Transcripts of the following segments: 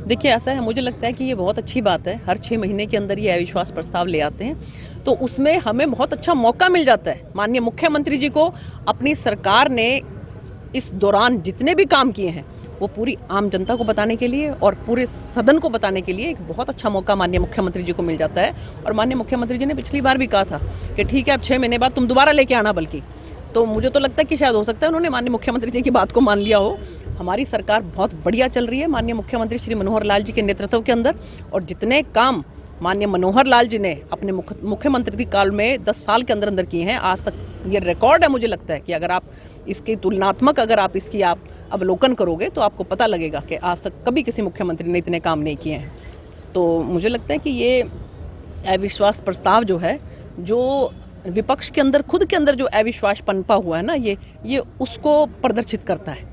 देखिए, ऐसा है, मुझे लगता है कि ये बहुत अच्छी बात है। हर 6 महीने के अंदर ये अविश्वास प्रस्ताव ले आते हैं, तो उसमें हमें बहुत अच्छा मौका मिल जाता है। माननीय मुख्यमंत्री जी को अपनी सरकार ने इस दौरान जितने भी काम किए हैं वो पूरी आम जनता को बताने के लिए और पूरे सदन को बताने के लिए एक बहुत अच्छा मौका माननीय मुख्यमंत्री जी को मिल जाता है। और माननीय मुख्यमंत्री जी ने पिछली बार भी कहा था कि ठीक है, अब 6 महीने बाद तुम दोबारा लेके आना। बल्कि तो मुझे तो लगता है कि शायद हो सकता है उन्होंने माननीय मुख्यमंत्री जी की बात को मान लिया हो। हमारी सरकार बहुत बढ़िया चल रही है माननीय मुख्यमंत्री श्री मनोहर लाल जी के नेतृत्व के अंदर, और जितने काम माननीय मनोहर लाल जी ने अपने मुख्यमंत्री काल में 10 साल के अंदर अंदर किए हैं, आज तक ये रिकॉर्ड है। मुझे लगता है कि अगर आप इसकी तुलनात्मक अगर आप इसकी आप अवलोकन करोगे तो आपको पता लगेगा कि आज तक कभी किसी मुख्यमंत्री ने इतने काम नहीं किए हैं। तो मुझे लगता है कि ये अविश्वास प्रस्ताव जो है, जो विपक्ष के अंदर खुद के अंदर जो अविश्वास पनपा हुआ है ना, ये उसको प्रदर्शित करता है।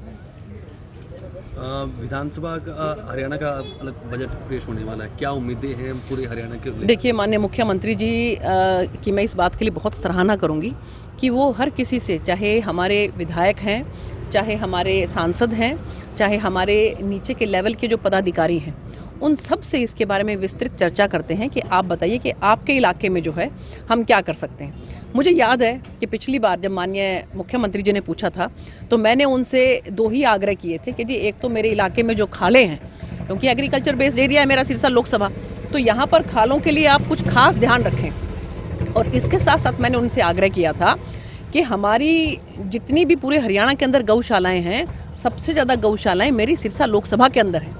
विधानसभा का हरियाणा का अलग बजट पेश होने वाला है, क्या उम्मीदें हैं पूरे हरियाणा के लिए? देखिए, माननीय मुख्यमंत्री जी की मैं इस बात के लिए बहुत सराहना करूंगी कि वो हर किसी से, चाहे हमारे विधायक हैं, चाहे हमारे सांसद हैं, चाहे हमारे नीचे के लेवल के जो पदाधिकारी हैं, उन सब से इसके बारे में विस्तृत चर्चा करते हैं कि आप बताइए कि आपके इलाके में जो है हम क्या कर सकते हैं। मुझे याद है कि पिछली बार जब माननीय मुख्यमंत्री जी ने पूछा था तो मैंने उनसे 2 ही आग्रह किए थे कि जी, एक तो मेरे इलाके में जो खालें हैं, क्योंकि एग्रीकल्चर बेस्ड एरिया है मेरा सिरसा लोकसभा, तो यहाँ पर खालों के लिए आप कुछ खास ध्यान रखें। और इसके साथ साथ मैंने उनसे आग्रह किया था कि हमारी जितनी भी पूरे हरियाणा के अंदर गौशालाएँ हैं, सबसे ज़्यादा गौशालाएँ मेरी सिरसा लोकसभा के अंदर हैं।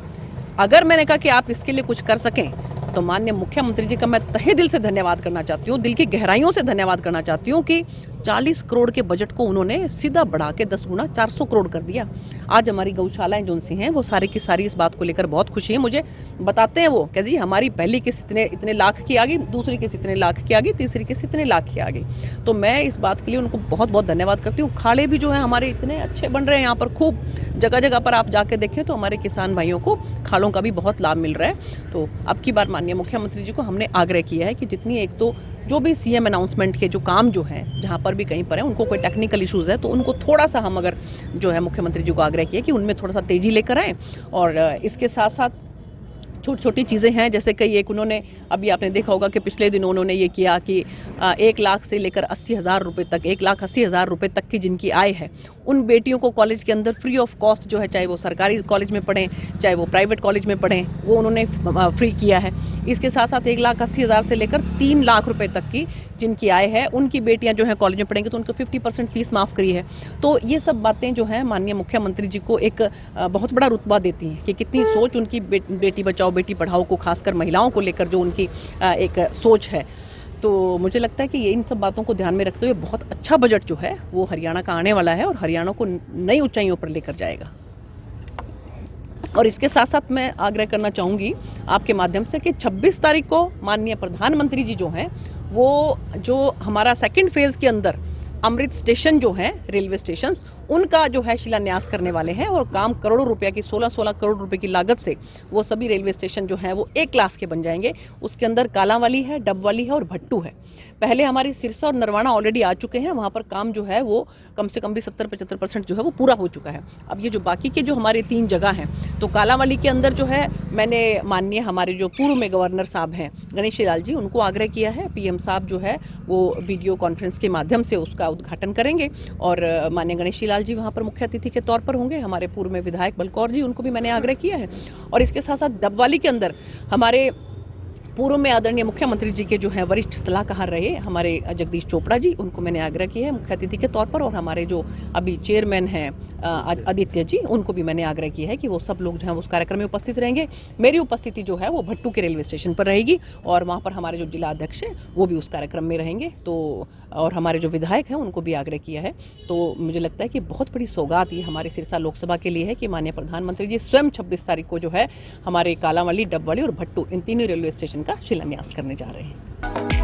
अगर मैंने कहा कि आप इसके लिए कुछ कर सकें तो माननीय मुख्यमंत्री जी का मैं तहे दिल से धन्यवाद करना चाहती हूँ, दिल की गहराइयों से धन्यवाद करना चाहती हूँ कि 40 करोड़ के बजट को उन्होंने सीधा बढ़ा के 10 गुना 400 करोड़ कर दिया। आज हमारी गौशालाएं जो सी हैं वो सारी की सारी इस बात को लेकर बहुत खुशी है। मुझे बताते हैं वो कि जी, हमारी पहली किस्त इतने लाख की आ गई, दूसरी किस्त इतने लाख की आ गई, तीसरी किस्त इतने लाख की आ गई। तो मैं इस बात के लिए उनको बहुत बहुत धन्यवाद करती हूँ। खाड़े भी जो है हमारे इतने अच्छे बन रहे हैं, यहाँ पर खूब जगह जगह पर आप जाके देखें तो हमारे किसान भाइयों को खालों का भी बहुत लाभ मिल रहा है। तो अब की बार माननीय मुख्यमंत्री जी को हमने आग्रह किया है कि जितनी, एक तो जो भी सीएम अनाउंसमेंट के जो काम जो हैं, जहाँ पर भी कहीं पर है उनको कोई टेक्निकल इश्यूज़ है तो उनको थोड़ा सा हम अगर जो है मुख्यमंत्री जी को आग्रह किया कि उनमें थोड़ा सा तेज़ी लेकर आएँ। और इसके साथ साथ छोटी छोटी चीज़ें हैं, जैसे कई एक उन्होंने, अभी आपने देखा होगा कि पिछले दिनों उन्होंने ये किया कि 1 लाख से लेकर 80,000 रुपये तक, 1,80,000 रुपये तक की जिनकी आय है, उन बेटियों को कॉलेज के अंदर फ्री ऑफ कॉस्ट जो है, चाहे वो सरकारी कॉलेज में पढ़ें चाहे वो प्राइवेट कॉलेज में पढ़ें, वो उन्होंने फ्री किया है। इसके साथ साथ 1,80,000 से लेकर 3 लाख रुपये तक की जिनकी आय है, उनकी बेटियां जो हैं कॉलेज में पढ़ेंगी तो उनको 50% फीस माफ़ करी है। तो ये सब बातें जो हैं माननीय मुख्यमंत्री जी को एक बहुत बड़ा रुतबा देती हैं कि कितनी सोच उनकी बेटी बचाओ बेटी पढ़ाओ को, खासकर महिलाओं को लेकर जो उनकी एक सोच है। तो मुझे लगता है कि ये इन सब बातों को ध्यान में रखते हुए बहुत अच्छा बजट जो है वो हरियाणा का आने वाला है और हरियाणा को नई ऊंचाइयों पर लेकर जाएगा। और इसके साथ साथ मैं आग्रह करना चाहूँगी आपके माध्यम से कि 26 तारीख को माननीय प्रधानमंत्री जी जो हैं, वो जो हमारा सेकंड फेज़ के अंदर अमृत स्टेशन जो है, रेलवे स्टेशन, उनका जो है शिलान्यास करने वाले हैं। और काम करोड़ों रुपए की, 16-16 करोड़ रुपए की लागत से वो सभी रेलवे स्टेशन जो हैं वो A क्लास के बन जाएंगे। उसके अंदर कालांवाली है, डबवाली है और भट्टू है। पहले हमारी सिरसा और नरवाना ऑलरेडी आ चुके हैं, वहाँ पर काम जो है वो कम से कम भी 70-75% जो है वो पूरा हो चुका है। अब ये जो बाकी के जो हमारे 3 जगह हैं, तो कालांवाली के अंदर जो है मैंने माननीय हमारे जो पूर्व में गवर्नर साहब हैं गणेशी लाल जी, उनको आग्रह किया है। PM साहब जो है वो वीडियो कॉन्फ्रेंस के माध्यम से उसका उद्घाटन करेंगे और माननीय गणेशी लाल जी वहाँ पर मुख्य अतिथि के तौर पर होंगे। हमारे पूर्व में विधायक बलकौर जी, उनको भी मैंने आग्रह किया है। और इसके साथ साथ डबवाली के अंदर हमारे पूर्व में आदरणीय मुख्यमंत्री जी के जो है वरिष्ठ सलाहकार रहे हमारे जगदीश चोपड़ा जी, उनको मैंने आग्रह किया है मुख्य अतिथि के तौर पर। और हमारे जो अभी चेयरमैन हैं आदित्य जी, उनको भी मैंने आग्रह किया है कि वो सब लोग जो हैं उस कार्यक्रम में उपस्थित रहेंगे। मेरी उपस्थिति जो है वो भट्टू के रेलवे स्टेशन पर रहेगी और वहाँ पर हमारे जो जिला अध्यक्ष हैं वो भी उस कार्यक्रम में रहेंगे। तो और हमारे जो विधायक हैं उनको भी आग्रह किया है। तो मुझे लगता है कि बहुत बड़ी सौगात ये हमारे सिरसा लोकसभा के लिए है कि माननीय प्रधानमंत्री जी स्वयं 26 तारीख को जो है हमारे कालांवाली, डबवाली और भट्टू, इन तीनों रेलवे स्टेशन का शिलान्यास करने जा रहे हैं।